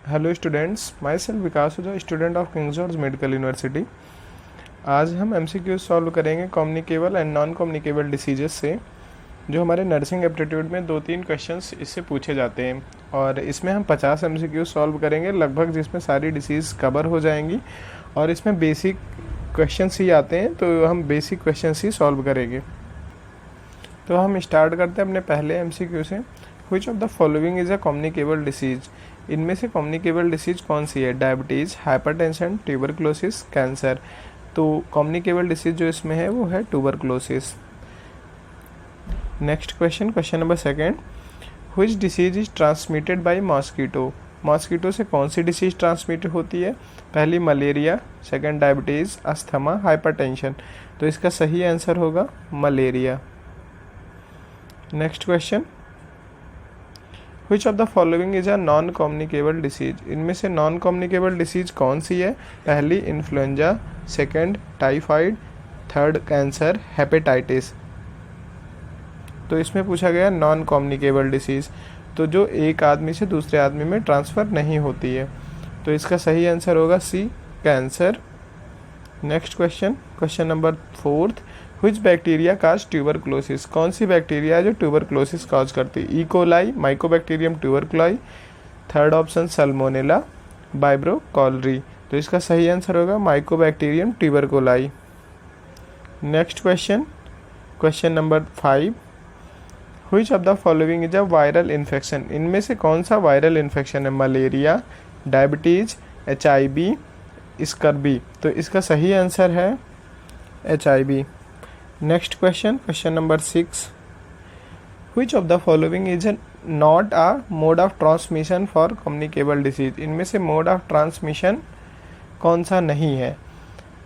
Hello students, my self Vikas Ojha, student of king George medical university. आज हम MCQ solve करेंगे communicable and non communicable diseases से, जो हमारे nursing aptitude में 2-3 क्वेश्चंस इससे पूछे जाते हैं। और इसमें हम 50 एमसीक्यू सॉल्व करेंगे लगभग, जिसमें सारी डिसीज़ कवर हो जाएंगी। और इसमें बेसिक क्वेश्चंस ही आते हैं, तो हम बेसिक क्वेश्चंस ही सॉल्व करेंगे। तो हम स्टार्ट करते हैं अपने पहले एमसीक्यू से। Which of the following is a communicable disease? इनमें से कम्युनिकेबल डिसीज कौन सी है? Diabetes, hypertension, tuberculosis, cancer. तो कम्युनिकेबल डिसीज जो इसमें है वो है tuberculosis. Next question, question number 2, which disease is transmitted by mosquito? Mosquito से कौन सी डिसीज ट्रांसमिट होती है? पहली malaria, second diabetes, asthma, hypertension. तो इसका सही आंसर होगा malaria. Next question, which of the following is a non communicable disease? इनमें से नॉन कम्युनिकेबल डिसीज कौन सी है? पहली influenza, second typhoid, third cancer, hepatitis. तो इसमें पूछा गया नॉन कम्युनिकेबल डिसीज, तो जो एक आदमी से दूसरे आदमी में ट्रांसफ़र नहीं होती है। तो इसका सही आंसर होगा C, cancer. Next question, question number 4, which bacteria cause tuberculosis? कौन सी बैक्टीरिया है जो ट्यूबरक्लोसिस काज करती है? E coli, mycobacterium tuberculi, third option salmonella, vibrio cholerae. तो इसका सही आंसर होगा mycobacterium tuberculi. Next question, question number 5, which of the following is a viral infection? इनमें से कौन सा वायरल इन्फेक्शन है? Malaria, diabetes, HIV, scurvy. तो इसका सही आंसर है HIV। Next question, question number 6, which of the following is not a mode of transmission for communicable disease? इनमें से मोड ऑफ ट्रांसमिशन कौन सा नहीं है?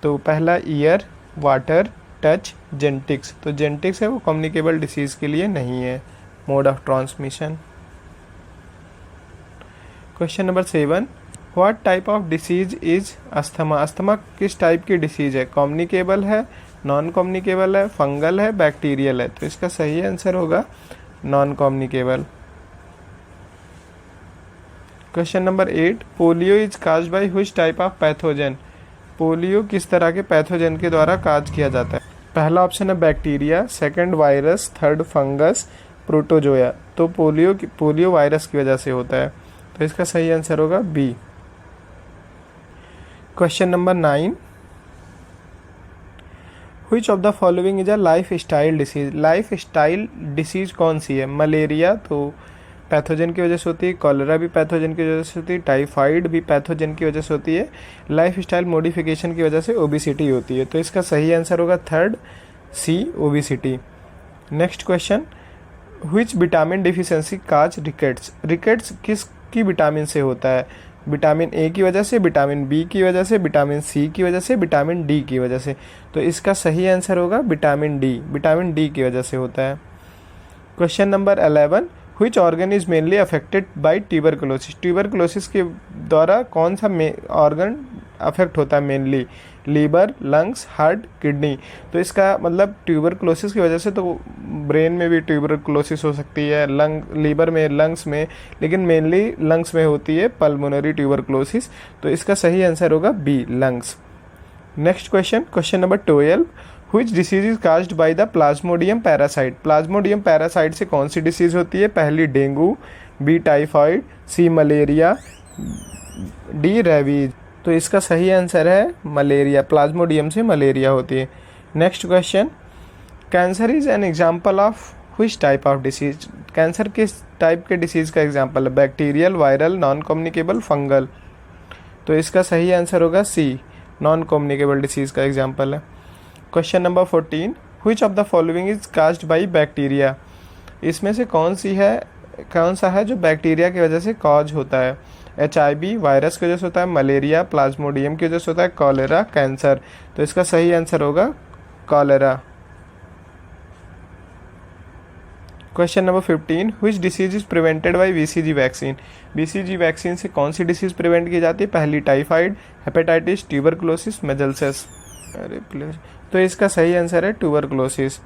तो पहला ईयर, वाटर, टच, जेनेटिक्स। तो जेनेटिक्स है वो कम्युनिकेबल डिसीज के लिए नहीं है mode of transmission. Question number 7, what type of disease is asthma? Asthma किस टाइप की डिसीज है? कम्युनिकेबल है, नॉन कम्युनिकेबल है, फंगल है, बैक्टीरियल है। तो इसका सही आंसर होगा non communicable. Question number 8, polio is caused by which type of pathogen? Polio किस तरह के पैथोजन के द्वारा काज किया जाता है? पहला ऑप्शन है bacteria, second virus, third fungus, protozoa. तो पोलियो वायरस की वजह से होता है। तो इसका सही आंसर होगा B. Question number 9, which of the following is a life style disease? Life style disease कौन सी है? मलेरिया तो पैथोजन की वजह से होती है, कॉलेरा भी पैथोजन की वजह से होती है, टाइफाइड भी पैथोजन की वजह से होती है, लाइफ स्टाइल मॉडिफिकेशन की वजह से ओबिसिटी होती है। तो इसका सही आंसर होगा third, C, obesity. Next question, which vitamin deficiency cause rickets? Rickets किसकी विटामिन से होता है? विटामिन ए की वजह से, विटामिन बी की वजह से, विटामिन सी की वजह से, विटामिन डी की वजह से। तो इसका सही आंसर होगा विटामिन डी। विटामिन डी की वजह से होता है। Question number 11, which organ is mainly affected by tuberculosis? Tuberculosis के द्वारा कौन सा ऑर्गन अफेक्ट होता है mainly? Liver, lungs, heart, kidney. तो इसका मतलब ट्यूबरक्लोसिस की वजह से तो ब्रेन में भी ट्यूबरक्लोसिस हो सकती है, लीवर में, लंग्स में, लेकिन मेनली लंग्स में होती है पल्मोनरी ट्यूबरक्लोसिस। तो इसका सही आंसर होगा B, lungs. Next question, question number 12, which disease is caused by the plasmodium parasite? Plasmodium parasite से कौन सी डिसीज होती है? पहली dengue, B typhoid, C malaria, D rabies. तो इसका सही आंसर है मलेरिया। प्लाज्मोडियम से मलेरिया होती है। Next question, cancer is an example of which type of disease? Cancer किस टाइप के डिसीज का एग्जाम्पल है? Bacterial, viral, non communicable, fungal. तो इसका सही आंसर होगा सी, नॉन कम्युनिकेबल डिसीज का एग्जाम्पल है। Question number 14, which of the following is caused by bacteria? इसमें से कौन सा है जो बैक्टीरिया की वजह से कॉज होता है? HIV वायरस की वजह से होता है, मलेरिया प्लाज्मोडियम की वजह से होता है, कॉलेरा कैंसर। तो इसका सही आंसर होगा cholera. Question number 15, which disease is prevented by BCG vaccine? BCG vaccine से कौन सी डिसीज प्रिवेंट की जाती है? पहली टाइफाइड, हेपेटाइटिस, ट्यूबरक्लोसिस, मेजल्स। तो इसका सही आंसर है tuberculosis.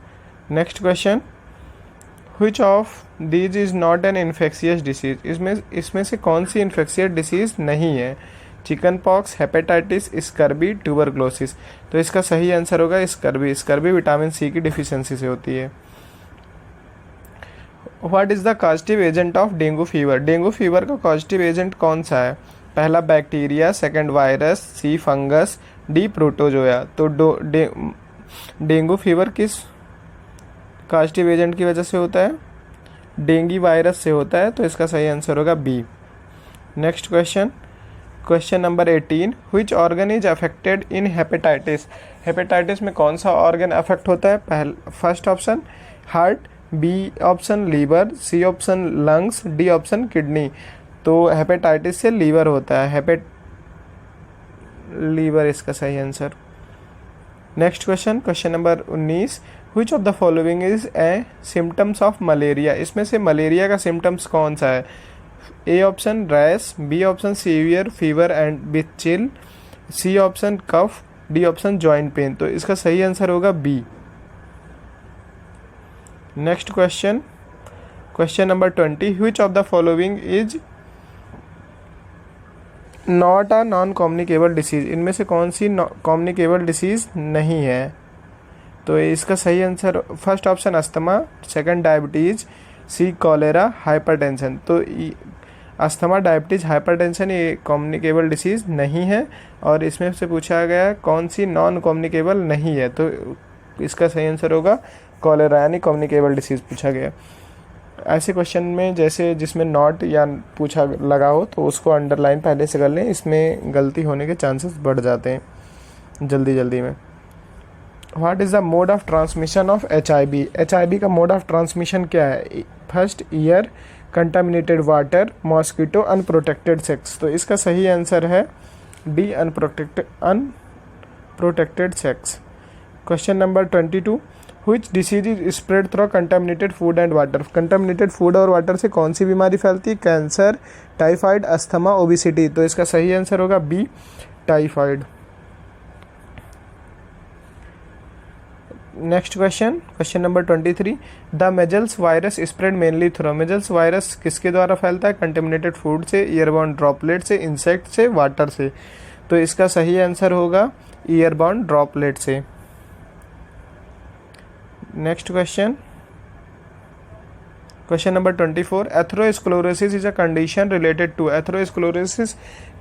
Next question, which of these is not an infectious disease, इसमें से कौन सी इन्फेक्शियस डिसीज़ नहीं है? Chicken pox, hepatitis, scurvy, tuberculosis. तो इसका सही आंसर होगा स्कर्बी। स्कर्बी विटामिन सी की डिफिशियंसी से होती है। What is the causative agent of dengue fever? Dengue fever का कॉजेटिव एजेंट कौन सा है? पहला bacteria, second virus, C fungus, D protozoa. तो डेंगू फीवर किस कॉजेटिव एजेंट की वजह से होता है? डेंगी वायरस से होता है। तो इसका सही आंसर होगा B. Next question number 18, which organ is affected in hepatitis? Hepatitis में कौन सा ऑर्गन अफेक्ट होता है? First option heart, B option liver, C option lungs, D option kidney. तो हेपेटाइटिस से लीवर होता है, लीवर इसका सही answer. Next question number 19, which of the following is a symptoms of malaria? इसमें से मलेरिया का सिम्टम्स कौन सा है? A option rash, B option severe fever and with chill, C option cough, D option joint pain. तो इसका सही answer होगा B. Next question number 20, which of the following is not a non communicable disease? इनमें से कौन सी communicable disease नहीं है? तो इसका सही answer first option asthma, second diabetes, C cholera, hypertension. तो अस्थमा, डायबिटीज, हाइपरटेंशन ये कम्युनिकेबल डिसीज नहीं है। और इसमें से पूछा गया कौन सी नॉन कम्युनिकेबल नहीं है, तो इसका सही आंसर होगा कॉलेरा, यानी कम्युनिकेबल डिसीज पूछा गया। ऐसे क्वेश्चन में जैसे जिसमें नॉट या पूछा लगा हो तो उसको अंडरलाइन पहले से कर लें, इसमें गलती होने के चांसेस बढ़ जाते हैं जल्दी में। What is the mode of transmission of HIV? HIV का मोड ऑफ ट्रांसमिशन क्या है? First air, contaminated water, mosquito, unprotected sex. तो इसका सही आंसर है D, unprotected sex. Question number 22, which disease is spread through contaminated food and water? Contaminated food और water से कौन सी बीमारी फैलती है? Cancer, typhoid, asthma, obesity. तो इसका सही आंसर होगा B, typhoid. Next question number 23, the measles virus spread mainly through? Measles virus किसके द्वारा फैलता है? कंटेमिनेटेड फूड से, एयरबॉर्न ड्रॉपलेट से, इंसेक्ट से, वाटर से। तो इसका सही आंसर होगा एयरबॉर्न ड्रॉपलेट से। Next question number 24, atherosclerosis is a condition related to? Atherosclerosis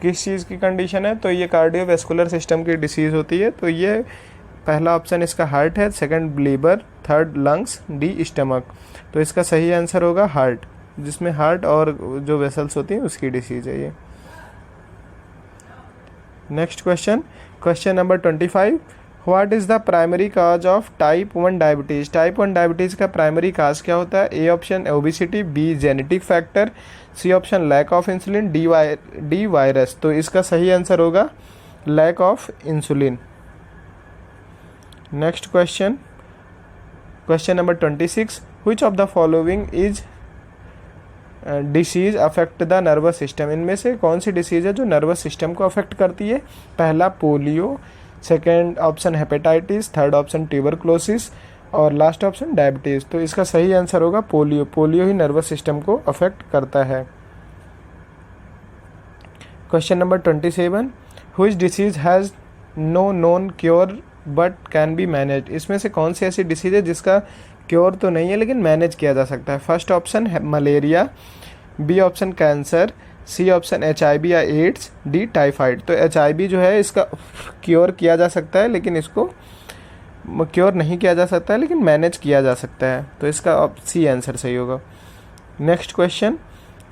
किस चीज़ की कंडीशन है? तो ये कार्डियोवैस्कुलर सिस्टम की डिसीज़ होती है। तो ये पहला ऑप्शन इसका हार्ट है, second liver, third lungs, D stomach. तो इसका सही आंसर होगा हार्ट, जिसमें हार्ट और जो वेसल्स होती हैं उसकी डिसीज है ये। Next question number 25, what is the primary cause of type 1 diabetes? Type 1 diabetes का प्राइमरी काज क्या होता है? A option obesity, B genetic factor, C option lack of insulin, D virus. तो इसका सही आंसर होगा lack of insulin. Next question number 26, which of the following is disease affect the nervous system? इनमें से कौन सी डिसीज है जो नर्वस सिस्टम को अफेक्ट करती है? पहला polio, second option hepatitis, third option tuberculosis और लास्ट ऑप्शन डायबिटीज़। तो इसका सही आंसर होगा पोलियो। पोलियो ही नर्वस सिस्टम को अफेक्ट करता है। Question number 27, which disease has no known cure but can be manage? इसमें से कौन सी ऐसी डिसीज है जिसका क्योर तो नहीं है लेकिन मैनेज किया जा सकता है? फर्स्ट ऑप्शन है malaria, B option cancer, C option HIV या एड्स, डी टाइफाइड। तो HIV जो है इसका क्योर किया जा सकता है लेकिन इसको क्योर नहीं किया जा सकता है लेकिन मैनेज किया जा सकता है। तो इसका सी आंसर सही होगा। Next question,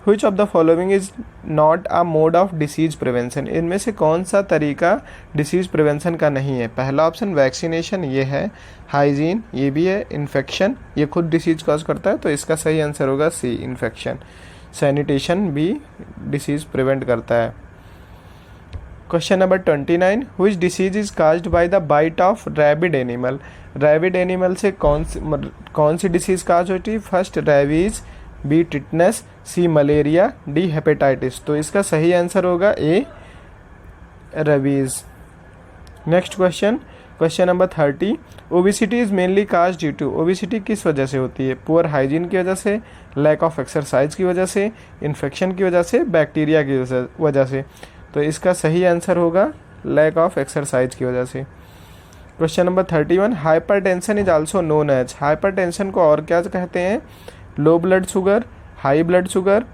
which of the following is not a mode of disease prevention? इनमें से कौन सा तरीका डिसीज प्रिवेंशन का नहीं है? पहला ऑप्शन वैक्सीनेशन, ये है। हाइजीन, ये भी है। इन्फेक्शन, ये खुद डिसीज कॉज करता है। तो इसका सही आंसर होगा सी, इन्फेक्शन। सैनिटेशन भी डिसीज प्रिवेंट करता है। Question number 29, which disease is caused by the bite of rabid animal? Rabid animal से कौन सी डिसीज काज होती है? First rabies, B tetanus, C malaria, D hepatitis. तो इसका सही आंसर होगा A, rabies. Next question number 30, obesity is mainly cause due to, obesity किस वजह से होती है? पुअर हाइजीन की वजह से, लैक ऑफ एक्सरसाइज की वजह से, इन्फेक्शन की वजह से, बैक्टीरिया की वजह से। तो इसका सही आंसर होगा लैक ऑफ एक्सरसाइज की वजह से। Question number 31, hypertension is also known as, hypertension को और क्या कहते हैं? Low blood sugar, high blood sugar,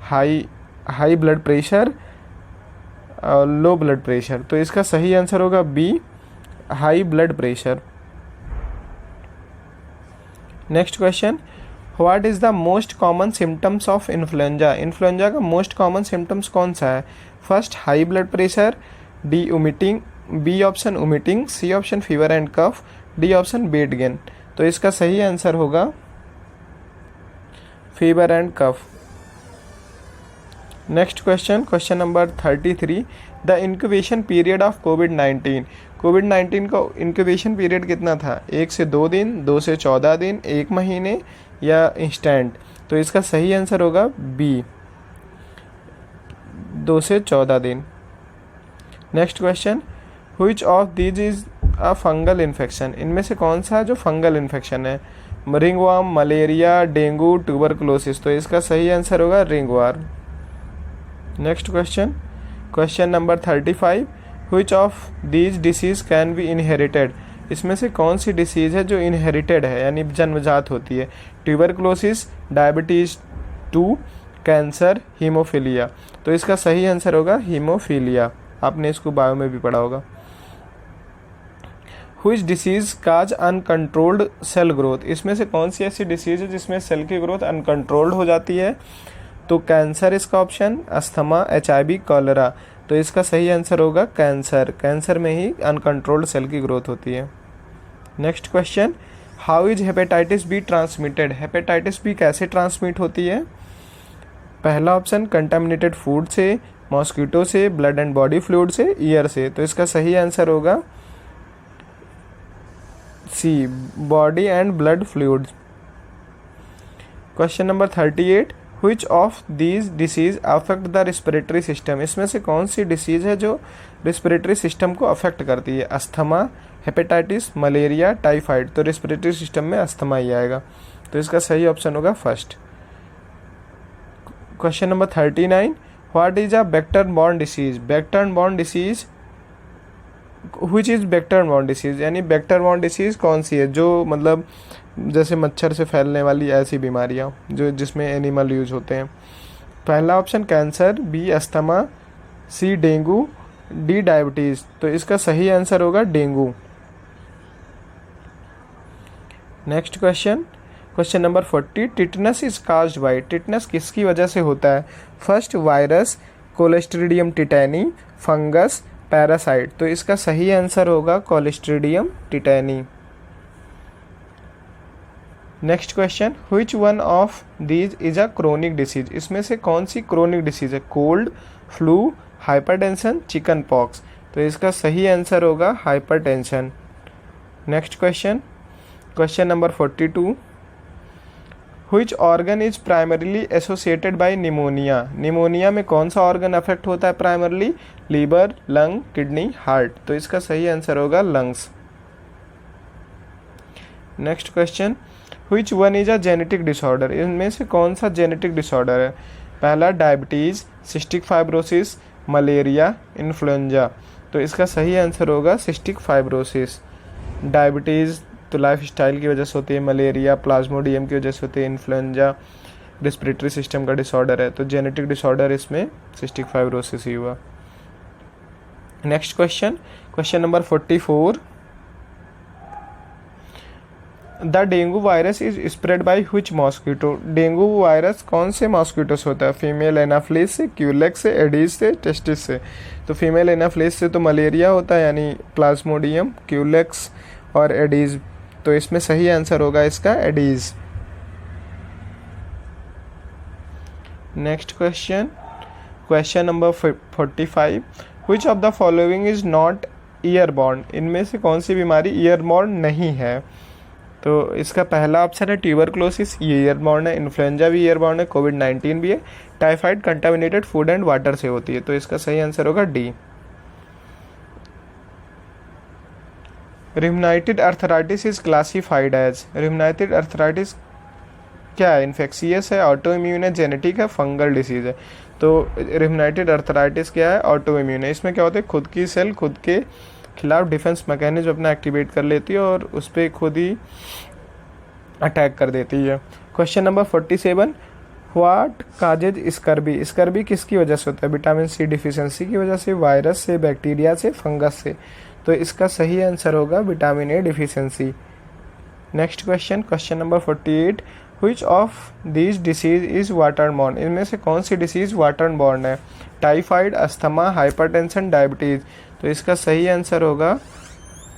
high blood pressure, low blood pressure. तो इसका सही आंसर होगा B, high blood pressure. Next question, what is the most common symptoms of influenza, influenza का मोस्ट कॉमन सिम्टम्स कौन सा है? First high blood pressure, D vomiting, B option vomiting, C option fever and cough, D option weight gain. तो इसका सही answer होगा fever and cough. Next question, question number 33, the incubation period of कोविड-19, कोविड-19 का incubation period कितना था? 1 से 2 दिन, 2 से 14 दिन, 1 महीने या इंस्टेंट? तो इसका सही आंसर होगा बी, 2 से 14 दिन। Next question, which of these is a fungal infection, इनमें से कौन सा है जो फंगल इन्फेक्शन है? Ringworm, malaria, dengue, tuberculosis. तो इसका सही आंसर होगा ringworm. Next question, question number 35, which of these disease can be inherited, इसमें से कौन सी डिसीज़ है जो इनहेरिटेड है यानी जन्मजात होती है? Tuberculosis, diabetes 2, cancer, haemophilia. तो इसका सही आंसर होगा हीमोफीलिया, आपने इसको बायो में भी पढ़ा होगा। Which disease cause uncontrolled cell growth, इसमें से कौन सी ऐसी डिसीज़ है जिसमें सेल की ग्रोथ अनकंट्रोल्ड हो जाती है? तो कैंसर इसका ऑप्शन, अस्थमा, HIV, कॉलरा। तो इसका सही आंसर होगा कैंसर, कैंसर में ही अनकंट्रोल्ड सेल की ग्रोथ होती है। Next question, how is hepatitis B transmitted, hepatitis B कैसे ट्रांसमिट होती है? पहला ऑप्शन कंटामिनेटेड फूड से, मॉस्किटो से, ब्लड एंड बॉडी फ्लूइड से, ईयर से। तो इसका सही आंसर होगा C, body and blood fluid. Question number 38, which of these disease affect the respiratory system, इसमें से कौन सी डिसीज़ है जो रिस्पिरेटरी सिस्टम को अफेक्ट करती है? Asthma, hepatitis, malaria, typhoid. तो रिस्पिरेटरी सिस्टम में अस्थमा ही आएगा, तो इसका सही ऑप्शन होगा first. Question number 39, what is a vector borne disease, vector borne disease which is vector borne disease, यानी वेक्टर बॉर्न डिसीज कौन सी है जो मतलब जैसे मच्छर से फैलने वाली ऐसी बीमारियां जो जिसमें एनिमल यूज होते हैं? पहला option cancer, B asthma, C dengue, D diabetes. तो इसका सही आंसर होगा dengue. Next question, question number 40, tetanus is caused by, tetanus किसकी वजह से होता है? First virus, clostridium tetani, fungus, parasite. तो इसका सही आंसर होगा clostridium tetani. Next question, which one of these is a chronic disease, इसमें से कौन सी क्रोनिक डिसीज है? Cold, flu, hypertension, chicken pox. तो इसका सही आंसर होगा hypertension. Next question, question number 42, which organ is primarily associated by pneumonia, pneumonia में कौन सा ऑर्गन अफेक्ट होता है primarily? Liver, lung, kidney, heart. तो इसका सही आंसर होगा lungs. Next question, which one is a genetic disorder, इनमें से कौन सा जेनेटिक डिसऑर्डर है? पहला diabetes, cystic fibrosis, malaria, influenza. तो इसका सही आंसर होगा सिस्टिक फाइब्रोसिस। डायबिटीज़ तो लाइफ स्टाइल की वजह से होती है, मलेरिया प्लाज्मोडियम की वजह से होती है, इन्फ्लुएंजा रिस्पिरेटरी सिस्टम का डिसऑर्डर है। तो जेनेटिक डिसऑर्डर इसमें सिस्टिक फाइब्रोसिस ही हुआ। Next question, question number 44, the dengue virus is spread by which mosquito, dengue virus कौन से मॉस्किटो से होता है? फीमेल एनाफ्लिस से, क्यूलेक्स से, एडीज से, टेस्टिस से। तो फीमेल एनाफ्लिस से तो मलेरिया होता है यानी प्लाज्मोडियम, क्यूलेक्स और एडीज। तो इसमें सही आंसर होगा इसका Aedes. Next question, question number 45, which of the following is not airborne, इनमें से कौन सी बीमारी ईयरबॉर्न नहीं है? तो इसका पहला ऑप्शन है ट्यूबरकुलोसिस, ये ईयरबॉर्न है। इन्फ्लुएंजा भी ईयरबॉर्न है, कोविड-19 भी है। Typhoid contaminated food and water से होती है। तो इसका सही आंसर होगा D. Rheumatoid arthritis is classified as, rheumatoid arthritis क्या है? इन्फेक्शियस है, ऑटो इम्यून है, जेनेटिक है, फंगल डिसीज है। तो रिम्नाइटिड अर्थराइटिस क्या है? ऑटो इम्यून है। इसमें क्या होता है, खुद की सेल खुद के खिलाफ डिफेंस मैकेनिज्म अपना एक्टिवेट कर लेती है और उस पर खुद ही अटैक कर देती है। Question number 47, what causes scurvy, scurvy किसकी वजह से होता है? विटामिन सी डिफिशियंसी की वजह से, वायरस से, बैक्टीरिया से, फंगस से। तो इसका सही आंसर होगा vitamin A deficiency. Next question, question number 48, which of these disease is waterborne, इनमें से कौन सी डिसीज वाटरन बॉर्न है? Typhoid, asthma, hypertension, diabetes. तो इसका सही आंसर होगा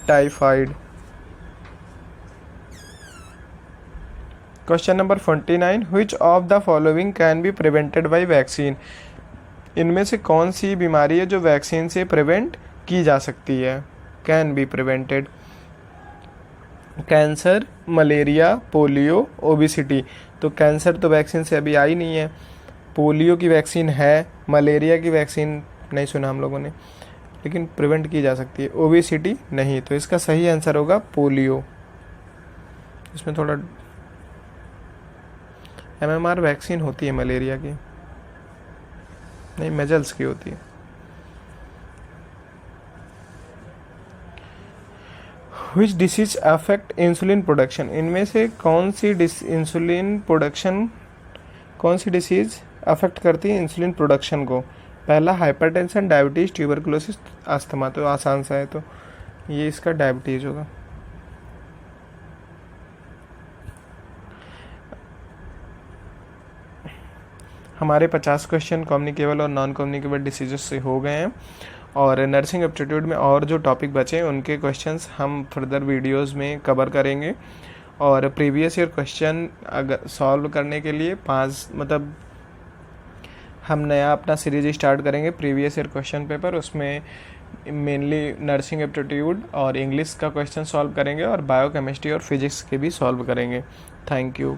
typhoid. Question number 49, which of the following can be prevented by vaccine, इनमें से कौन सी बीमारी है जो वैक्सीन से प्रिवेंट की जा सकती है? Can be prevented, cancer, malaria, polio, obesity. तो कैंसर तो वैक्सीन से अभी आई नहीं है, पोलियो की वैक्सीन है, मलेरिया की वैक्सीन नहीं सुना हम लोगों ने, लेकिन प्रिवेंट की जा सकती है। ओबिसिटी नहीं। तो इसका सही आंसर होगा पोलियो। इसमें थोड़ा MMR वैक्सीन होती है मलेरिया की, नहीं मेजल्स की होती है। Which disease affect insulin production, इनमें से कौन सी इंसुलिन प्रोडक्शन, कौन सी डिसीज अफेक्ट करती है इंसुलिन प्रोडक्शन को? पहला हाइपरटेंशन, डायबिटीज, ट्यूबरकुलोसिस, अस्थमा। तो आसान सा है, तो ये इसका डायबिटीज होगा। हमारे 50 क्वेश्चन कम्युनिकेबल और नॉन कम्युनिकेबल डिसीजेस से हो गए हैं, और नर्सिंग एप्टीट्यूड में और जो टॉपिक बचे हैं उनके क्वेश्चंस हम फर्दर वीडियोस में कवर करेंगे। और प्रीवियस ईयर क्वेश्चन अगर सॉल्व करने के लिए हम नया अपना सीरीज स्टार्ट करेंगे प्रीवियस ईयर क्वेश्चन पेपर, उसमें मेनली नर्सिंग एप्टीट्यूड और इंग्लिश का क्वेश्चन सॉल्व करेंगे और बायोकेमिस्ट्री और फिजिक्स के भी सॉल्व करेंगे। Thank you.